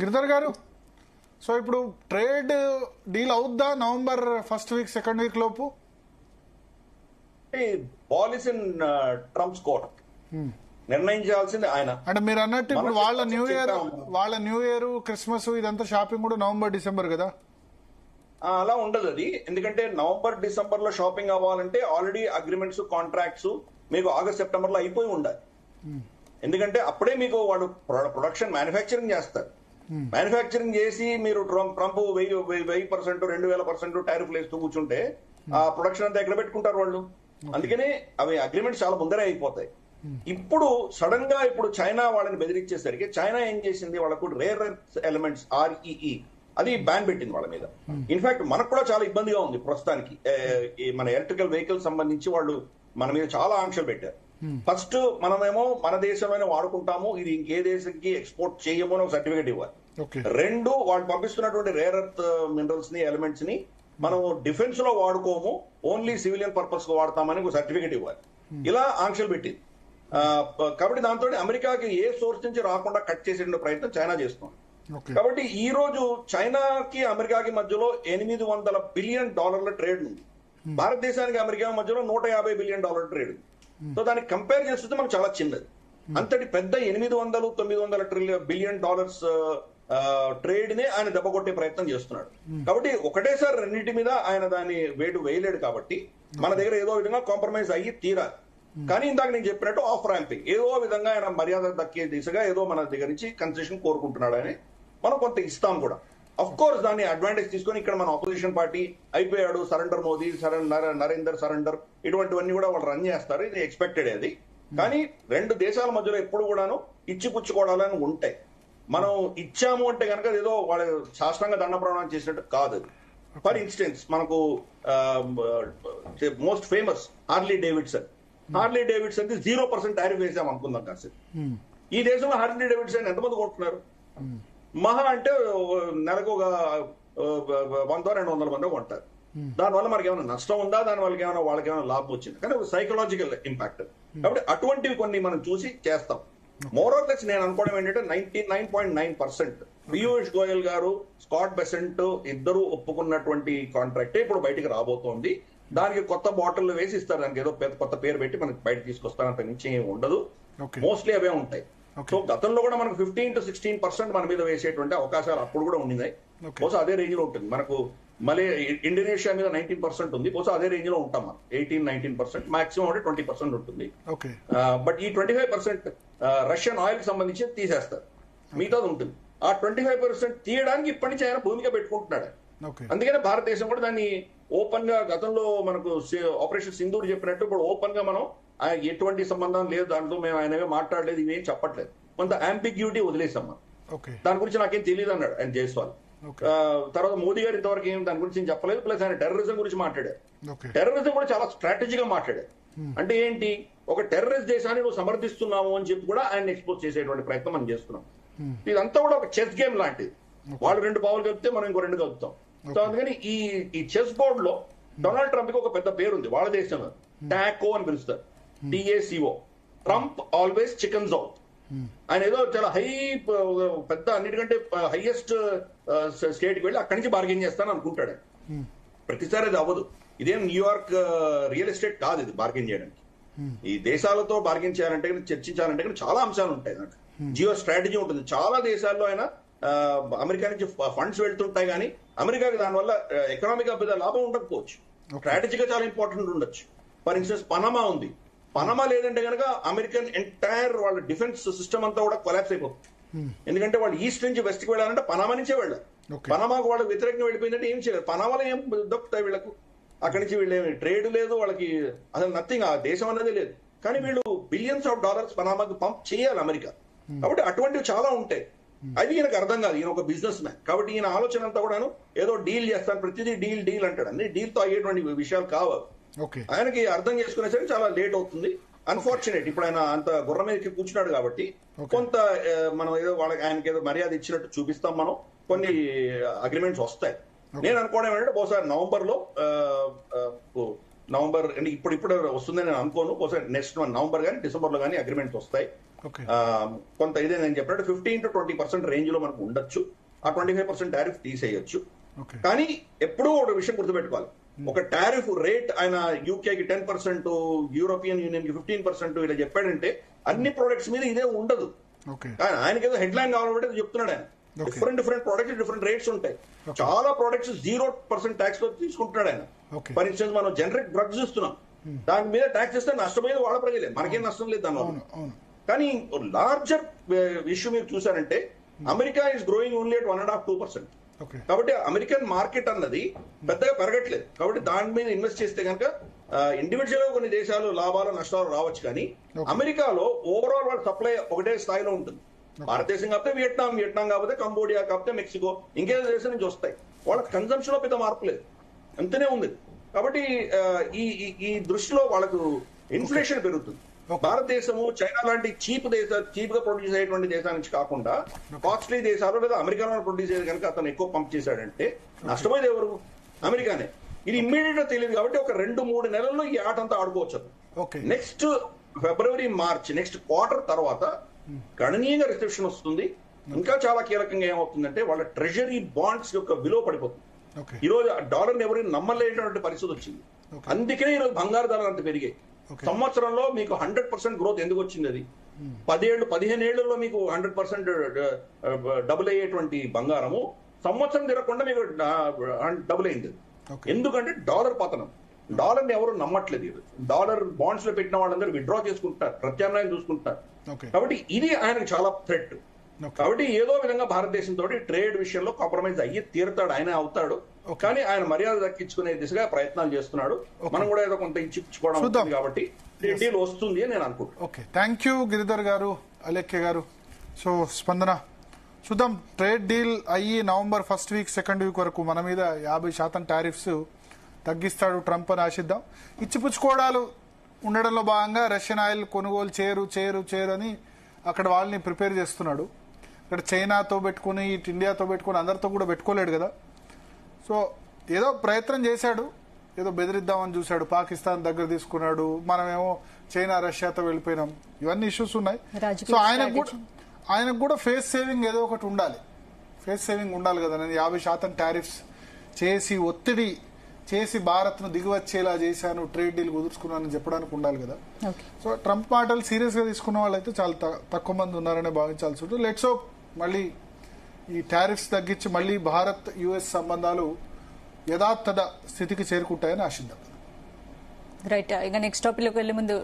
గిరిధర్ గారు, సో ఇప్పుడు trade deal అవుద్దా November first week second week లోపు? Ball is in Trump's court. నిర్ణయించాల్సింది ఆయన. అంటే మీరు అన్నట్టు ఇప్పుడు వాళ్ళ న్యూ ఇయర్ క్రిస్మస్ ఇదంతా షాపింగ్ కూడా నవంబర్ డిసెంబర్ కదా? అలా ఉండదు అది. ఎందుకంటే నవంబర్ డిసెంబర్ లో షాపింగ్ అవ్వాలంటే ఆల్రెడీ అగ్రిమెంట్స్ కాంట్రాక్ట్స్ మీకు ఆగస్ట్ సెప్టెంబర్ లో అయిపోయి ఉండాలి. ఎందుకంటే అప్పుడే మీకు వాడు ప్రొడక్షన్ మ్యానుఫ్యాక్చరింగ్ చేస్తారు. మ్యానుఫ్యాక్చరింగ్ చేసి మీరు ట్రంప్ 1000%, 2000% టారిఫ్లు వేస్తూ కూర్చుంటే ఆ ప్రొడక్షన్ అంతా ఎక్కడ పెట్టుకుంటారు వాళ్ళు? అందుకనే అవి అగ్రిమెంట్స్ చాలా ముందరే అయిపోతాయి. ఇప్పుడు సడన్ గా ఇప్పుడు చైనా వాళ్ళని బెదిరించేసరికి చైనా ఏం చేసింది, వాళ్ళకు రేర్ ఎర్త్ ఎలిమెంట్స్ REE అది బ్యాన్ పెట్టింది వాళ్ళ మీద. ఇన్ఫాక్ట్ మనకు కూడా చాలా ఇబ్బందిగా ఉంది ప్రస్తుతానికి. మన ఎలక్ట్రికల్ వెహికల్ సంబంధించి వాళ్ళు మన మీద చాలా ఆంక్షలు పెట్టారు. ఫస్ట్ మనమేమో మన దేశంలోనే వాడుకుంటాము, ఇది ఇంకే దేశానికి ఎక్స్పోర్ట్ చేయము అని ఒక సర్టిఫికేట్ ఇవ్వాలి. రెండు, వాళ్ళు పంపిస్తున్నటువంటి రేర్ ఎర్త్ మినరల్స్ ని ఎలిమెంట్స్ ని మనం డిఫెన్స్ లో వాడుకోము, ఓన్లీ సివిలియన్ పర్పస్ గా వాడతామని ఒక సర్టిఫికేట్ ఇవ్వాలి. ఇలా ఆంక్షలు పెట్టింది. కాబట్టి దాంతో అమెరికాకి ఏ సోర్స్ నుంచి రాకుండా కట్ చేసే ప్రయత్నం చైనా చేస్తుంది. కాబట్టి ఈ రోజు చైనాకి అమెరికాకి మధ్యలో $800 బిలియన్ ట్రేడ్ ఉంది. భారతదేశానికి అమెరికా మధ్యలో $150 బిలియన్ ట్రేడ్ ఉంది. సో దానికి కంపేర్ చేస్తుంటే మనకు చాలా చిన్నది. అంతటి పెద్ద 800-900 బిలియన్ ట్రేడ్ ని ఆయన దెబ్బ కొట్టే ప్రయత్నం చేస్తున్నాడు. కాబట్టి ఒకటేసారి రెండింటి మీద ఆయన దాన్ని వేటు వేయలేడు. కాబట్టి మన దగ్గర ఏదో విధంగా కాంప్రమైజ్ అయ్యి తీరాలి. కానీ ఇందాక నేను చెప్పినట్టు ఆఫ్ ర్యాంపింగ్ ఏదో విధంగా ఆయన మర్యాద దక్కే దిశగా ఏదో మన దగ్గర నుంచి కన్సెషన్ కోరుకుంటున్నాడు అని మనం కొంత ఇస్తాం కూడా. అఫ్ కోర్స్ దాన్ని అడ్వాంటేజ్ తీసుకొని ఇక్కడ మన ఆపోజిషన్ పార్టీ అయిపోయాడు, సరెండర్ మోదీ, నరేందర్ సరెండర్, ఇటువంటివన్నీ కూడా వాళ్ళు రన్ చేస్తారు. ఇది ఎక్స్పెక్టెడ్ అది. కానీ రెండు దేశాల మధ్యలో ఎప్పుడు కూడాను ఇచ్చిపుచ్చుకోవడాలని ఉంటాయి. మనం ఇచ్చాము అంటే కనుక ఏదో వాళ్ళ శాస్త్రంగా దండ ప్రమాణం చేసినట్టు కాదు అది. ఫర్ ఇన్స్టెన్స్ మనకు most famous Harley Davidson 0% tariff వేసాం అనుకుందాం కాసేపు. ఈ దేశంలో హార్లీ డేవిడ్సన్ ఎంతమంది కొంటున్నారు? మహా అంటే నెలకు ఒక 100-200 మంది కొంటారు. దానివల్ల మనకి ఏమైనా నష్టం ఉందా? దానివల్ల ఏమైనా వాళ్ళకి ఏమైనా లాభం వచ్చింది? కానీ ఒక సైకలాజికల్ ఇంపాక్ట్. కాబట్టి అటువంటివి కొన్ని మనం చూసి చేస్తాం. మోరోలెస్ నేను అనుకోవడం ఏంటంటే 99.9% పీయూష్ గోయల్ గారు, స్కాట్ బెసెంట్ ఇద్దరు ఒప్పుకున్నటువంటి కాంట్రాక్టే ఇప్పుడు బయటికి రాబోతోంది. దానికి కొత్త బాటిల్ వేసి ఇస్తారు. దానికి ఏదో కొత్త పేరు పెట్టి మనకి బయట తీసుకొస్తానంత నుంచి ఏమి ఉండదు. మోస్ట్లీ అవే ఉంటాయి. సో గతంలో కూడా మనకు 15-16% మన మీద వేసేటువంటి అవకాశాలు అప్పుడు కూడా ఉన్నాయి. బహుశా అదే రేంజ్ లో ఉంటుంది. మనకు ఇండోనేషియా మీద 19% ఉంది. బహుశా అదే రేంజ్ లో ఉంటాం మనం. 18-19%, మాక్సిమం అంటే 20% ఉంటుంది. బట్ ఈ 25% రష్యన్ ఆయిల్ కి సంబంధించి తీసేస్తారు, మిగతాది ఉంటుంది. ఆ 25% తీయడానికి ఇప్పటి నుంచి ఆయన భూమిక పెట్టుకుంటున్నాడు. అందుకనే భారతదేశం కూడా దాన్ని ఓపెన్ గా, గతంలో మనకు ఆపరేషన్ సింధూర్ చెప్పినట్టు ఇప్పుడు ఓపెన్ గా మనం ఎటువంటి సంబంధం లేదు, దాంట్లో మేము ఆయనగా మాట్లాడలేదు, ఇవేం చెప్పట్లేదు. కొంత అంబిగ్యూటీ వదిలేసాం మనం. దాని గురించి నాకేం తెలియదు అన్నాడు ఆయన జైస్వాల్. తర్వాత మోదీ గారు ఇంతవరకు ఏం దాని గురించి చెప్పలేదు. ప్లస్ ఆయన టెర్రరిజం గురించి మాట్లాడారు. టెర్రరిజం కూడా చాలా స్ట్రాటజీగా మాట్లాడారు. అంటే ఏంటి, ఒక టెర్రరిస్ట్ దేశాన్ని నువ్వు సమర్థిస్తున్నావు అని చెప్పి కూడా ఆయన ఎక్స్పోజ్ చేసేటువంటి ప్రయత్నం మనం చేస్తున్నాం. ఇదంతా కూడా ఒక చెస్ గేమ్ లాంటిది. వాళ్ళు 2 పావులు కలిపితే మనం ఇంకో 2 కలుపుతాం. సో అందుకని ఈ చెస్ బోర్డ్ లో డొనాల్డ్ ట్రంప్ కి ఒక పెద్ద పేరు ఉంది వాళ్ళ దేశంలో. టాకో అని పిలుస్తారు, TACO. Trump always chickens out. ఆయన ఏదో చాలా పెద్ద అన్నిటికంటే హైయెస్ట్ స్టేట్కి వెళ్ళి అక్కడి నుంచి బార్గెన్ చేస్తాను అనుకుంటాడు. ప్రతిసారి అది అవ్వదు. ఇదేం న్యూయార్క్ రియల్ ఎస్టేట్ కాదు ఇది బార్గెన్ చేయడానికి. ఈ దేశాలతో బార్గెన్ చేయాలంటే, చర్చించాలంటే చాలా అంశాలు ఉంటాయి. దాంట్లో జియో స్ట్రాటజీ ఉంటుంది. చాలా దేశాల్లో ఆయన అమెరికా నుంచి ఫండ్స్ వెళ్తుంటాయి, కానీ అమెరికాకి దానివల్ల ఎకనామిక్ పెద్ద లాభం ఉండకపోవచ్చు. స్ట్రాటజీగా చాలా ఇంపార్టెంట్ ఉండొచ్చు. ఫర్ ఇన్స్టెన్స్ పనామా ఉంది. పనామా లేదంటే కనుక అమెరికన్ ఎంటైర్ వాళ్ళ డిఫెన్స్ సిస్టమ్ అంతా కూడా కొలాప్స్ అయిపోతుంది. ఎందుకంటే వాళ్ళు ఈస్ట్ నుంచి వెస్ట్ కి వెళ్ళాలంటే పనామా నుంచే వెళ్ళాలి. పనామాకు వాళ్ళకి వ్యతిరేకంగా వెళ్ళిపోయిందంటే ఏం చేయలేదు. పనామాలో ఏం దొక్కుతాయి వీళ్ళకు? అక్కడి నుంచి వీళ్ళేమి ట్రేడ్ లేదు, వాళ్ళకి అసలు నథింగ్, ఆ దేశం అనేది లేదు. కానీ వీళ్ళు బిలియన్స్ ఆఫ్ డాలర్స్ పనామాకి పంప్ చేయాలి అమెరికా. కాబట్టి అటువంటివి చాలా ఉంటాయి. అది ఈయనకు అర్థం కాదు. ఈయన ఒక బిజినెస్ మ్యాన్ కాబట్టి ఈయన ఆలోచన అంతా కూడాను ఏదో డీల్ చేస్తాను, ప్రతిదీ డీల్ అంటాడు. అన్ని డీల్ తో అయ్యేటువంటి విషయాలు కావాలి. ఆయనకి అర్థం చేసుకునేసరికి చాలా లేట్ అవుతుంది. అన్ఫార్చునేట్. ఇప్పుడు ఆయన అంత గుర్రం మీదకి కూర్చున్నాడు కాబట్టి కొంత మనం ఏదో వాళ్ళకి ఆయనకి ఏదో మర్యాద ఇచ్చినట్టు చూపిస్తాం. మనం కొన్ని అగ్రిమెంట్స్ వస్తాయి. నేను అనుకోవడం ఏంటంటే బహుశా నవంబర్ అంటే ఇప్పుడు వస్తుందని నేను అనుకోను. బహుశా నెక్స్ట్ నవంబర్ కానీ డిసెంబర్ లో కానీ అగ్రిమెంట్స్ వస్తాయి. ఓకే. కొంత ఇదే నేను చెప్పినట్టు 15 to 20% రేంజ్ లో మనకు ఉండొచ్చు. ఆ 25% టారిఫ్ తీసేయొచ్చు. ఓకే. కానీ ఎప్పుడూ ఒక విషయం గుర్తుపెట్టుకోవాలి, ఒక టారిఫ్ రేట్ ఆయన యూకేకి 10%, యూరోపియన్ యూనియన్ కి 15% ఇలా చెప్పాడంటే అన్ని ప్రొడక్ట్స్ మీద ఇదే ఉండదు. ఓకే. ఆయనకి ఏదో హెడ్ లైన్ కావాలంటే చెప్తున్నాడు ఆయన. డిఫరెంట్ ప్రొడక్ట్స్ డిఫరెంట్ రేట్స్ ఉంటాయి. చాలా ప్రొడక్ట్స్ 0% ట్యాక్స్ లో తీసుకుంటున్నాడు ఆయన. ఫర్ ఇన్స్టెన్స్ మనం జనరిక్ డ్రగ్స్ ఇస్తున్నాం, దాని మీద ట్యాక్స్ ఇస్తే నష్టపోయేది వాళ్ళ ప్రజలే, మనకేం నష్టం లేదు దానివల్ల. కానీ లార్జర్ ఇష్యూ మీరు చూసారంటే America is growing only at 1.5-2%. కాబట్టి అమెరికన్ మార్కెట్ అన్నది పెద్దగా పెరగట్లేదు. కాబట్టి దాని మీద ఇన్వెస్ట్ చేస్తే కనుక ఇండివిజువల్ గా కొన్ని దేశాలు లాభాలు నష్టాలు రావచ్చు, కానీ అమెరికాలో ఓవరాల్ వాళ్ళ సప్లై ఒకటే స్థాయిలో ఉంటుంది. భారతదేశం కాకపోతే వియట్నాం కాకపోతే కంబోడియా కాకపోతే మెక్సికో, ఇంకేదో దేశం నుంచి వస్తాయి. వాళ్ళ కన్సంప్షన్ లో పెద్ద మార్పు లేదు, అంతనే ఉంది. కాబట్టి ఈ దృష్టిలో వాళ్ళకు ఇన్ఫ్లేషన్ పెరుగుతుంది. భారతదేశము చైనా లాంటి చీప్ గా ప్రొడ్యూస్ అయ్యేటువంటి దేశాల నుంచి కాకుండా కాస్ట్లీ దేశాలు లేదా అమెరికాలో ప్రొడ్యూస్ అయ్యేది కనుక అతను ఎక్కువ పంప్ చేశాడంటే నష్టపోయేది ఎవరు? అమెరికానే. ఇది ఇమ్మీడియట్ గా తెలియదు కాబట్టి ఒక 2-3 నెలల్లో ఈ ఆట అంతా ఆడుకోవచ్చు. Next February March next quarter తర్వాత గణనీయంగా రిసెప్షన్ వస్తుంది. ఇంకా చాలా కీలకంగా ఏమవుతుందంటే వాళ్ళ ట్రెజరీ బాండ్స్ యొక్క విలువ పడిపోతుంది. ఈ రోజు డాలర్ ఎవరైనా నమ్మలేనటువంటి పరిస్థితి వచ్చింది. అందుకనే ఈరోజు బంగారు ధరలు అంత పెరిగాయి. సంవత్సరంలో మీకు 100% గ్రోత్ ఎందుకు వచ్చింది? అది 15 ఏళ్లలో మీకు 100% డబుల్ అయ్యేటువంటి బంగారము సంవత్సరం తిరగకుండా మీకు డబుల్ అయింది. ఎందుకంటే డాలర్ పతనం. డాలర్ ని ఎవరు నమ్మట్లేదు. డాలర్ బాండ్స్ లో పెట్టిన వాళ్ళందరూ విత్డ్రా చేసుకుంటారు, ప్రత్యామ్నాయం చూసుకుంటారు. కాబట్టి ఇది ఆయనకు చాలా థ్రెట్. కాబట్టి ఏదో విధంగా భారతదేశంతో ట్రేడ్ విషయంలో కాంప్రమైజ్ అయ్యి తీరుతాడు, ఆయన అవుతాడు. కానీ ఆయన మర్యాద దక్కించుకునే దిశగా ప్రయత్నాలు చేస్తున్నాడు. మనం కూడా ఏదో కొంత ఇచ్చిపుచ్చుకోవడం ఉంటుంది కాబట్టి డీల్ వస్తుంది అని నేను అనుకుంటున్నాను. ఓకే, థ్యాంక్ యూ గిరిధర్ గారు, అలేఖ్య గారు. సో స్పందన, చూద్దాం ట్రేడ్ డీల్ అయ్యి November 1st week 2nd week వరకు మన మీద 50% టారిఫ్స్ తగ్గిస్తాడు ట్రంప్ అని ఆశిద్దాం. ఇచ్చిపుచ్చుకోవడాలు ఉండడంలో భాగంగా రష్యన్ ఆయిల్ కొనుగోలు చేయరు అని అక్కడ వాళ్ళని ప్రిపేర్ చేస్తున్నాడు. ఇక్కడ చైనాతో పెట్టుకుని ఇటు ఇండియాతో పెట్టుకుని అందరితో కూడా పెట్టుకోలేడు కదా. సో ఏదో ప్రయత్నం చేశాడు, ఏదో బెదిరిద్దామని చూశాడు, పాకిస్తాన్ దగ్గర తీసుకున్నాడు, మనమేమో చైనా రష్యాతో వెళ్ళిపోయినాం, ఇవన్నీ ఇష్యూస్ ఉన్నాయి. సో ఆయనకు కూడా ఫేస్ సేవింగ్ ఏదో ఒకటి ఉండాలి, ఫేస్ సేవింగ్ ఉండాలి కదా. నేను 50% టారిఫ్స్ చేసి ఒత్తిడి చేసి భారత్ ను దిగివచ్చేలా చేశాను, ట్రేడ్ డీల్ కుదుర్చుకున్నానని చెప్పడానికి ఉండాలి కదా. సో ట్రంప్ మాటలు సీరియస్ గా తీసుకున్న వాళ్ళైతే చాలా తక్కువ మంది ఉన్నారనే భావించాల్సి ఉంటుంది. లెట్స్ హోప్ మళ్ళీ ఈ టారిఫ్స్ తగ్గించి మళ్ళీ భారత్ యుఎస్ సంబంధాలు యథాతథ స్థితికి చేరుకుంటాయని ఆశిద్దాం. రైట్, ఇక నెక్స్ట్ టాపిక్ లోకి వెళ్లే ముందు